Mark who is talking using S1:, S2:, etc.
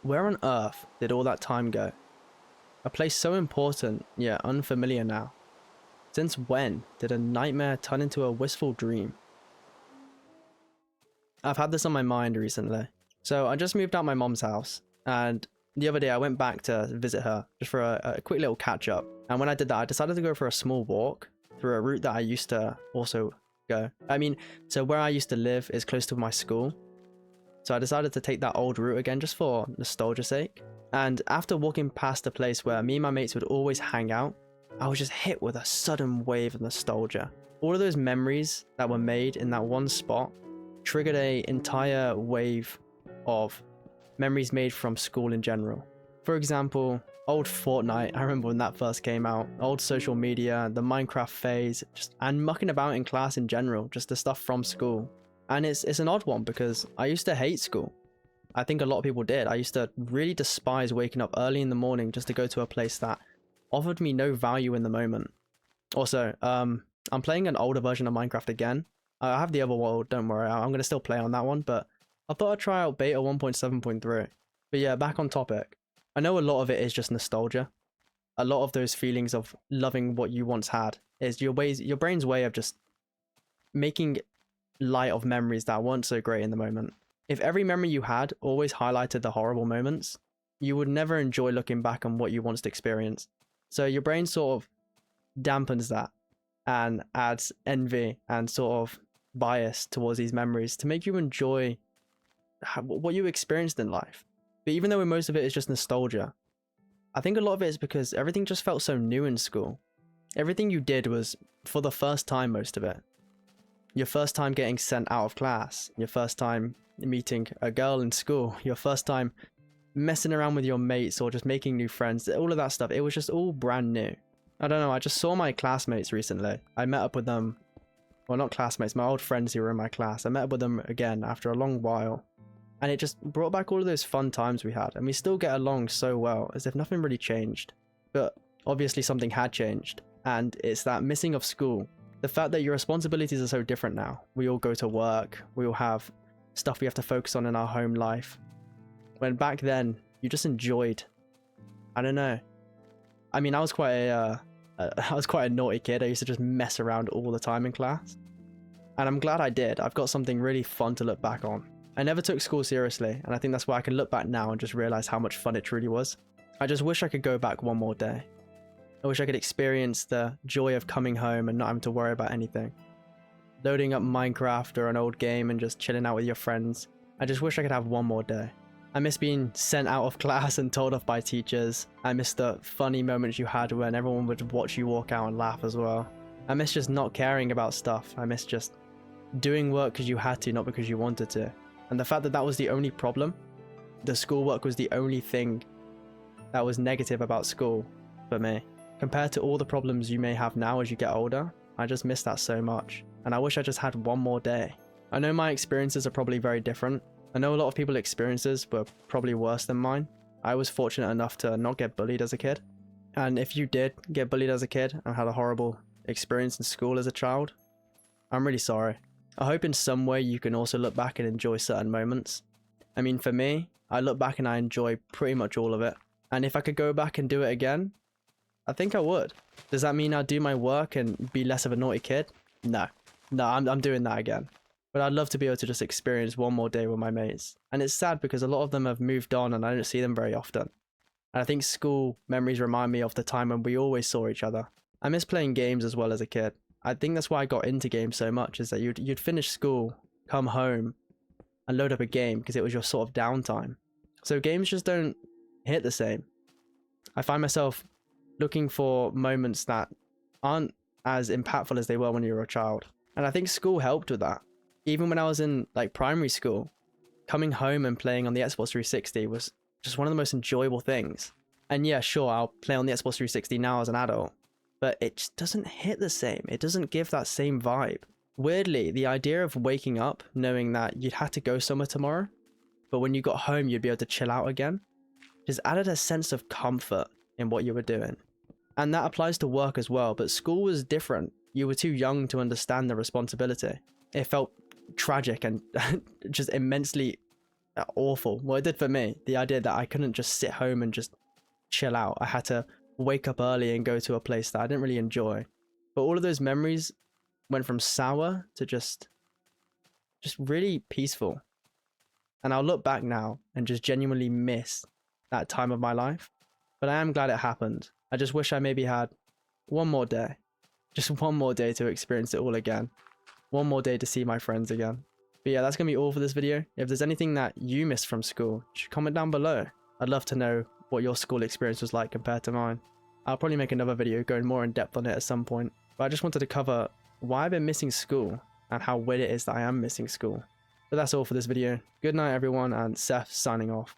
S1: Where on earth did all that time go? A place so important, yet unfamiliar now. Since when did a nightmare turn into a wistful dream? I've had this on my mind recently. So I just moved out my mom's house, and the other day I went back to visit her just for a quick little catch up. And when I did that, I decided to go for a small walk through a route that I used to also go. So where I used to live is close to my school. So I decided to take that old route again just for nostalgia's sake. And after walking past a place where me and my mates would always hang out, I was just hit with a sudden wave of nostalgia. All of those memories that were made in that one spot triggered an entire wave of memories made from school in general. For example, old Fortnite, I remember when that first came out, old social media, the Minecraft phase, and mucking about in class in general, just the stuff from school. And it's an odd one because I used to hate school. I think a lot of people did. I used to really despise waking up early in the morning just to go to a place that offered me no value in the moment. Also, I'm playing an older version of Minecraft again. I have the other world, don't worry, I'm going to still play on that one, but I thought I'd try out beta 1.7.3. But yeah, back on topic. I know a lot of it is just nostalgia. A lot of those feelings of loving what you once had is your brain's way of just making light of memories that weren't so great in the moment. If every memory you had always highlighted the horrible moments, you would never enjoy looking back on what you once experienced. So your brain sort of dampens that and adds envy and sort of bias towards these memories to make you enjoy what you experienced in life. But even though most of it is just nostalgia, I think a lot of it is because everything just felt so new in school. Everything you did was for the first time, most of it. Your first time getting sent out of class, your first time meeting a girl in school, your first time messing around with your mates or just making new friends, all of that stuff, it was just all brand new. I don't know, I just saw my classmates recently. I met up with them, well, not classmates, my old friends who were in my class. I met up with them again after a long while, and it just brought back all of those fun times we had, and we still get along so well, as if nothing really changed. But obviously something had changed, and it's that missing of school. The fact that your responsibilities are so different now. We all go to work, we all have stuff we have to focus on in our home life. When back then, you just enjoyed, I don't know. I mean, I was quite a naughty kid. I used to just mess around all the time in class. And I'm glad I did. I've got something really fun to look back on. I never took school seriously, and I think that's why I can look back now and just realize how much fun it truly was. I just wish I could go back one more day. I wish I could experience the joy of coming home and not having to worry about anything. Loading up Minecraft or an old game and just chilling out with your friends. I just wish I could have one more day. I miss being sent out of class and told off by teachers. I miss the funny moments you had when everyone would watch you walk out and laugh as well. I miss just not caring about stuff. I miss just doing work because you had to, not because you wanted to. And the fact that that was the only problem, the schoolwork was the only thing that was negative about school for me. Compared to all the problems you may have now as you get older, I just miss that so much. And I wish I just had one more day. I know my experiences are probably very different. I know a lot of people's experiences were probably worse than mine. I was fortunate enough to not get bullied as a kid. And if you did get bullied as a kid and had a horrible experience in school as a child, I'm really sorry. I hope in some way you can also look back and enjoy certain moments. I mean, for me, I look back and I enjoy pretty much all of it. And if I could go back and do it again, I think I would. Does that mean I'd do my work and be less of a naughty kid? No. No, I'm doing that again. But I'd love to be able to just experience one more day with my mates. And it's sad because a lot of them have moved on and I don't see them very often. And I think school memories remind me of the time when we always saw each other. I miss playing games as well as a kid. I think that's why I got into games so much, is that you'd finish school, come home, and load up a game because it was your sort of downtime. So games just don't hit the same. I find myself looking for moments that aren't as impactful as they were when you were a child. And I think school helped with that. Even when I was in like primary school, coming home and playing on the Xbox 360 was just one of the most enjoyable things. And yeah, sure, I'll play on the Xbox 360 now as an adult, but it just doesn't hit the same. It doesn't give that same vibe. Weirdly, the idea of waking up knowing that you'd have to go somewhere tomorrow, but when you got home, you'd be able to chill out again, just added a sense of comfort in what you were doing. And that applies to work as well, but school was different. You were too young to understand the responsibility. It felt tragic and just immensely awful. Well, it did for me. The idea that I couldn't just sit home and just chill out. I had to wake up early and go to a place that I didn't really enjoy. But all of those memories went from sour to just really peaceful. And I'll look back now and just genuinely miss that time of my life. But I am glad it happened. I just wish I maybe had one more day. Just one more day to experience it all again. One more day to see my friends again. But yeah, that's going to be all for this video. If there's anything that you missed from school, you should comment down below. I'd love to know what your school experience was like compared to mine. I'll probably make another video going more in depth on it at some point. But I just wanted to cover why I've been missing school and how weird it is that I am missing school. But that's all for this video. Good night everyone, and Seth signing off.